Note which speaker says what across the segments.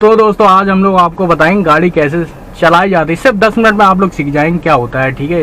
Speaker 1: तो दोस्तों आज हम लोग आपको बताएंगे गाड़ी कैसे चलाई जाती है। सिर्फ 10 मिनट में आप लोग सीख जाएंगे क्या होता है। ठीक है,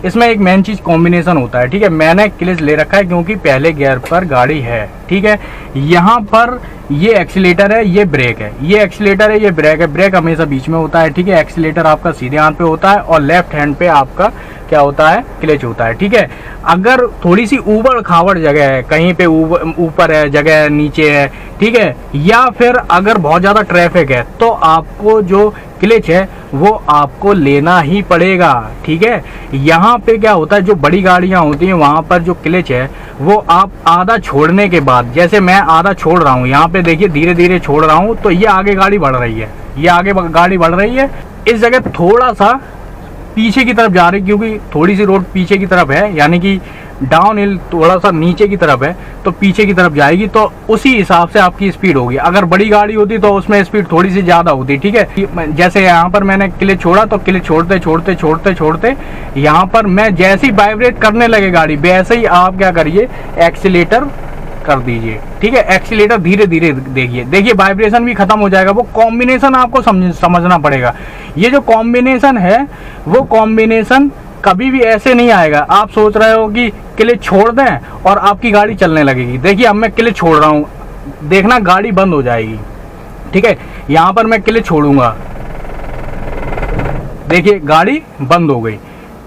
Speaker 1: इसमें एक मेन चीज़ कॉम्बिनेशन होता है। ठीक है, मैंने क्लच ले रखा है क्योंकि पहले गियर पर गाड़ी है। ठीक है, यहाँ पर ये एक्सीलेटर है, ये ब्रेक है, ये एक्सीलेटर है, ये ब्रेक है। ब्रेक हमेशा बीच में होता है। ठीक है, एक्सीलेटर आपका सीधे हाथ पे होता है और लेफ्ट हैंड पे आपका क्या होता है, क्लच होता है। ठीक है, अगर थोड़ी सी ऊबड़ खाबड़ जगह है, कहीं पे ऊपर है जगह, नीचे है, ठीक है, या फिर अगर बहुत ज़्यादा ट्रैफिक है तो आपको जो क्लच है वो आपको लेना ही पड़ेगा। ठीक है, यहाँ पे क्या होता है, जो बड़ी गाड़ियाँ होती हैं वहाँ पर जो क्लच है वो आप आधा छोड़ने के बाद, जैसे मैं आधा छोड़ रहा हूँ, यहाँ पे देखिए धीरे धीरे छोड़ रहा हूँ तो ये आगे गाड़ी बढ़ रही है, ये आगे गाड़ी बढ़ रही है। इस जगह थोड़ा सा पीछे की तरफ जा रही, क्योंकि थोड़ी सी रोड पीछे की तरफ है, यानी कि डाउन हिल थोड़ा सा नीचे की तरफ है तो पीछे की तरफ जाएगी, तो उसी हिसाब से आपकी स्पीड होगी। अगर बड़ी गाड़ी होती तो उसमें स्पीड थोड़ी सी ज़्यादा होती। ठीक है, जैसे यहाँ पर मैंने क्लच छोड़ा तो क्लच छोड़ते छोड़ते छोड़ते छोड़ते यहाँ पर मैं जैसे ही वाइब्रेट करने लगे गाड़ी, वैसे ही आप क्या करिए, एक्सीलेटर कर दीजिए। ठीक है, एक्सीलेटर धीरे धीरे देखिए वाइब्रेशन भी खत्म हो जाएगा। वो कॉम्बिनेशन आपको समझना पड़ेगा। ये जो कॉम्बिनेशन है वो कॉम्बिनेशन कभी भी ऐसे नहीं आएगा। आप सोच रहे हो कि क्लच छोड़ दें और आपकी गाड़ी चलने लगेगी। देखिए अब मैं क्लच छोड़ रहा हूँ, देखना गाड़ी बंद हो जाएगी। ठीक है, यहाँ पर मैं क्लच छोड़ूंगा, देखिए गाड़ी बंद हो गई।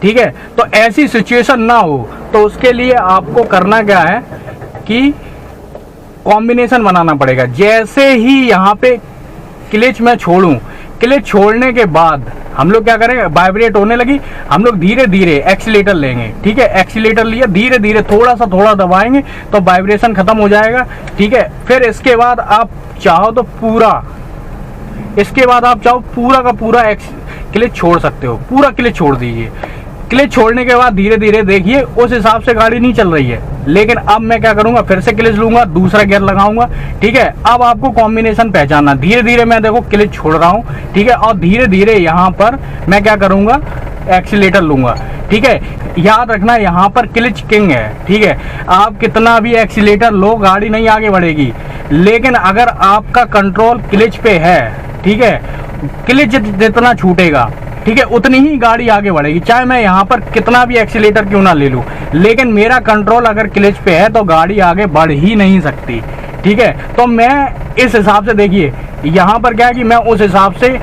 Speaker 1: ठीक है, तो ऐसी सिचुएशन ना हो तो उसके लिए आपको करना क्या है कि कॉम्बिनेशन बनाना पड़ेगा। जैसे ही यहाँ पे क्लच मैं छोड़ूं, क्लच छोड़ने के बाद हम लोग क्या करेंगे, वाइब्रेट होने लगी, हम लोग धीरे धीरे एक्सीलेटर लेंगे। ठीक है, एक्सीलेटर लिया, धीरे धीरे थोड़ा दबाएंगे तो वाइब्रेशन खत्म हो जाएगा। ठीक है, फिर इसके बाद आप चाहो तो पूरा का पूरा क्लच छोड़ सकते हो, पूरा क्लच छोड़ दीजिए। क्लच छोड़ने के बाद धीरे धीरे देखिए उस हिसाब से गाड़ी नहीं चल रही है। लेकिन अब मैं क्या करूंगा, फिर से क्लच लूंगा, दूसरा गियर लगाऊंगा। ठीक है, अब आपको कॉम्बिनेशन पहचानना। धीरे धीरे मैं देखो क्लच छोड़ रहा हूं, ठीक है, और धीरे धीरे यहाँ पर मैं क्या करूंगा, एक्सीलेटर लूंगा। ठीक है, याद रखना यहाँ पर क्लच किंग है। ठीक है, आप कितना भी एक्सीलेटर लो गाड़ी नहीं आगे बढ़ेगी, लेकिन अगर आपका कंट्रोल क्लच पे है, ठीक है, क्लच जितना छूटेगा, ठीक है, उतनी ही गाड़ी आगे बढ़ेगी। चाहे मैं यहाँ पर कितना भी एक्सीलेटर क्यों ना ले लूँ, लेकिन मेरा कंट्रोल अगर क्लच पे है तो गाड़ी आगे बढ़ ही नहीं सकती। ठीक है, तो मैं इस हिसाब से, देखिए यहाँ पर क्या है कि मैं उस हिसाब से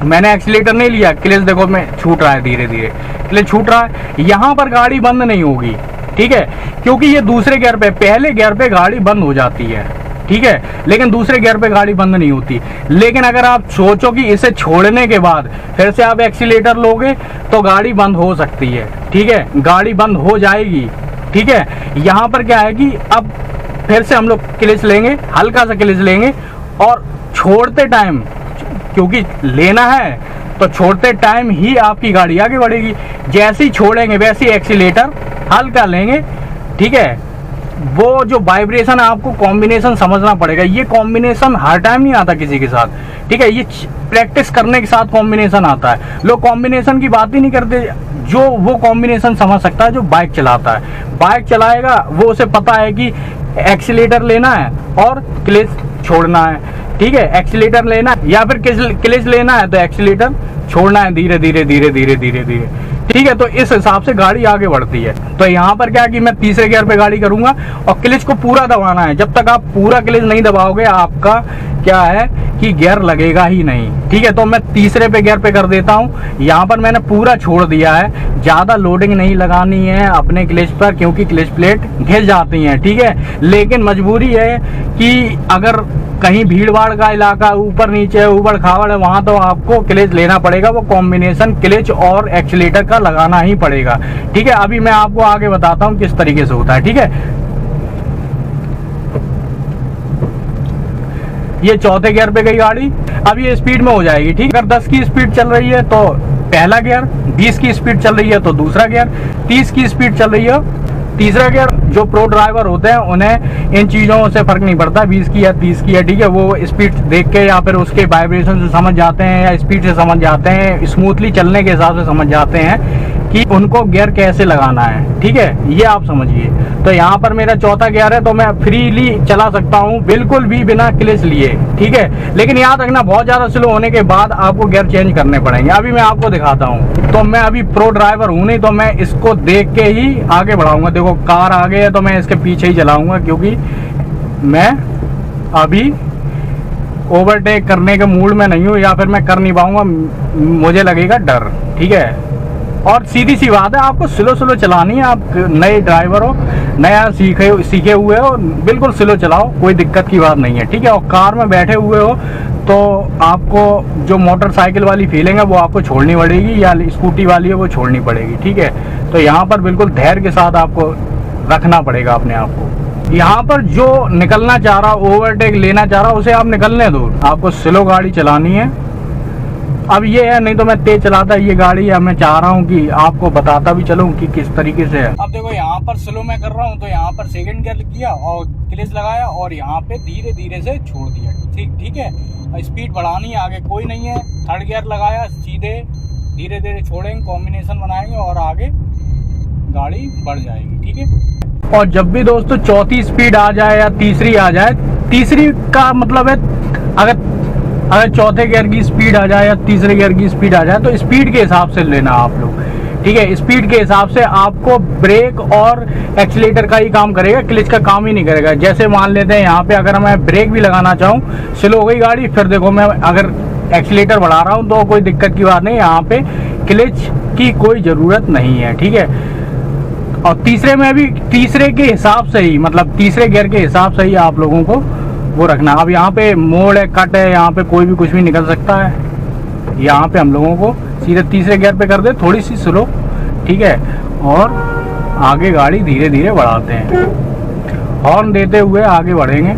Speaker 1: मैंने एक्सीलेटर नहीं लिया, क्लच देखो मैं छूट रहा है, धीरे धीरे क्लच छूट रहा है, यहाँ पर गाड़ी बंद नहीं होगी। ठीक है, क्योंकि ये दूसरे गियर पे, पहले गियर पे गाड़ी बंद हो जाती है। ठीक है, लेकिन दूसरे गियर पे गाड़ी बंद नहीं होती। लेकिन अगर आप सोचो कि इसे छोड़ने के बाद फिर से आप एक्सीलेटर लोगे तो गाड़ी बंद हो सकती है। ठीक है, गाड़ी बंद हो जाएगी। ठीक है, यहाँ पर क्या है कि अब फिर से हम लोग क्लच लेंगे, हल्का सा क्लच लेंगे और छोड़ते टाइम, क्योंकि लेना है तो छोड़ते टाइम ही आपकी गाड़ी आगे बढ़ेगी। जैसे ही छोड़ेंगे वैसे ही एक्सीलेटर हल्का लेंगे। ठीक है, वो जो वाइब्रेशन आपको कॉम्बिनेशन समझना पड़ेगा। ये कॉम्बिनेशन हर टाइम नहीं आता किसी के साथ। ठीक है, ये प्रैक्टिस करने के साथ कॉम्बिनेशन आता है। लोग कॉम्बिनेशन की बात ही नहीं करते। जो वो कॉम्बिनेशन समझ सकता है जो बाइक चलाता है, बाइक चलाएगा वो, उसे पता है कि एक्सीलेटर लेना है और क्लच छोड़ना है। ठीक है, एक्सीलेटर लेना है या फिर क्लच लेना है तो एक्सीलेटर छोड़ना है, धीरे धीरे धीरे धीरे धीरे धीरे। ठीक है, तो इस हिसाब से गाड़ी आगे बढ़ती है। तो यहाँ पर क्या है कि मैं तीसरे गियर पे गाड़ी करूंगा और क्लच को पूरा दबाना है। जब तक आप पूरा क्लच नहीं दबाओगे आपका क्या है कि गियर लगेगा ही नहीं। ठीक है, तो मैं तीसरे पे गियर पे कर देता हूँ। यहाँ पर मैंने पूरा छोड़ दिया है, ज़्यादा लोडिंग नहीं लगानी है अपने क्लच पर, क्योंकि क्लच प्लेट घिस जाती हैं। ठीक है, लेकिन मजबूरी है कि अगर कहीं भीड़ भाड़ का इलाका, ऊपर नीचे ऊबड़ खाबड़ है, वहाँ तो आपको क्लच लेना पड़ेगा। वो कॉम्बिनेशन क्लच और एक्सीलेटर का लगाना ही पड़ेगा। ठीक है, अभी मैं आपको आगे बताता हूँ किस तरीके से होता है। ठीक है, ये चौथे गियर पे गई गाड़ी, अब ये स्पीड में हो जाएगी। ठीक, अगर 10 की स्पीड चल रही है तो पहला गियर, 20 की स्पीड चल रही है तो दूसरा गियर, 30 की स्पीड चल रही है तीसरा गियर। जो प्रो ड्राइवर होते हैं उन्हें इन चीज़ों से फ़र्क नहीं पड़ता 20 की या 30 की है। ठीक है, वो स्पीड देख के या फिर उसके वाइब्रेशन से समझ जाते हैं या स्पीड से समझ जाते हैं, स्मूथली चलने के हिसाब से समझ जाते हैं कि उनको गियर कैसे लगाना है, ठीक है, ये आप समझिए। तो यहाँ पर मेरा चौथा गियर है, तो मैं फ्रीली चला सकता हूँ बिल्कुल भी बिना क्लच लिए, ठीक है। लेकिन याद रखना, बहुत ज़्यादा स्लो होने के बाद आपको गियर चेंज करने पड़ेंगे। अभी मैं आपको दिखाता हूँ। तो मैं अभी प्रो ड्राइवर हूँ नहीं, तो मैं इसको देख के ही आगे बढ़ाऊंगा। देखो कार आगे है तो मैं इसके पीछे ही चलाऊंगा, क्योंकि मैं अभी ओवरटेक करने के मूड में नहीं हूँ, या फिर मैं कर नहीं पाऊंगा, मुझे लगेगा डर, ठीक है। और सीधी सी बात है, आपको स्लो स्लो चलानी है। आप नए ड्राइवर हो, नया सीखे हुए हो, बिल्कुल स्लो चलाओ, कोई दिक्कत की बात नहीं है, ठीक है। और कार में बैठे हुए हो तो आपको जो मोटरसाइकिल वाली फीलिंग है वो आपको छोड़नी पड़ेगी, या स्कूटी वाली है वो छोड़नी पड़ेगी, ठीक है। तो यहाँ पर बिल्कुल धैर्य के साथ आपको रखना पड़ेगा अपने आप को। यहाँ पर जो निकलना चाह रहा, ओवरटेक लेना चाह रहा, उसे आप निकलने दो। आपको स्लो गाड़ी चलानी है। अब ये है, नहीं तो मैं तेज चलाता ये गाड़ी। अब मैं चाह रहा हूँ कि आपको बताता भी चलूँ कि किस तरीके से है। अब देखो यहाँ पर स्लो मैं कर रहा हूँ, तो यहाँ पर सेकंड गियर किया और क्लच लगाया, और यहाँ पे धीरे धीरे से छोड़ दिया, ठीक है। स्पीड बढ़ानी है, आगे कोई नहीं है। थर्ड गियर लगाया, सीधे धीरे धीरे छोड़ेंगे, कॉम्बिनेशन बनाएंगे और आगे गाड़ी बढ़ जाएगी, ठीक है। और जब भी दोस्तों चौथी स्पीड आ जाए या तीसरी आ जाए, तीसरी का मतलब है अगर चौथे गियर की स्पीड आ जाए या तीसरे गियर की स्पीड आ जाए, तो स्पीड के हिसाब से लेना आप लोग, ठीक है। स्पीड के हिसाब से आपको ब्रेक और एक्सीलेटर का ही काम करेगा, क्लच का काम ही नहीं करेगा। जैसे मान लेते हैं यहाँ पे अगर मैं ब्रेक भी लगाना चाहूँ, स्लो हो गई गाड़ी, फिर देखो मैं अगर एक्सीलेटर बढ़ा रहा हूँ तो कोई दिक्कत की बात नहीं, यहाँ पे क्लच की कोई ज़रूरत नहीं है, ठीक है। और तीसरे में भी तीसरे के हिसाब से ही, मतलब तीसरे गियर के हिसाब से ही आप लोगों को वो रखना। अब यहाँ पे मोड़ है, कट है, यहाँ पे कोई भी कुछ भी निकल सकता है। यहाँ पे हम लोगों को सीधे तीसरे गियर पे कर दे, थोड़ी सी स्लो, ठीक है, और आगे गाड़ी धीरे धीरे बढ़ाते हैं, हॉर्न देते हुए आगे बढ़ेंगे।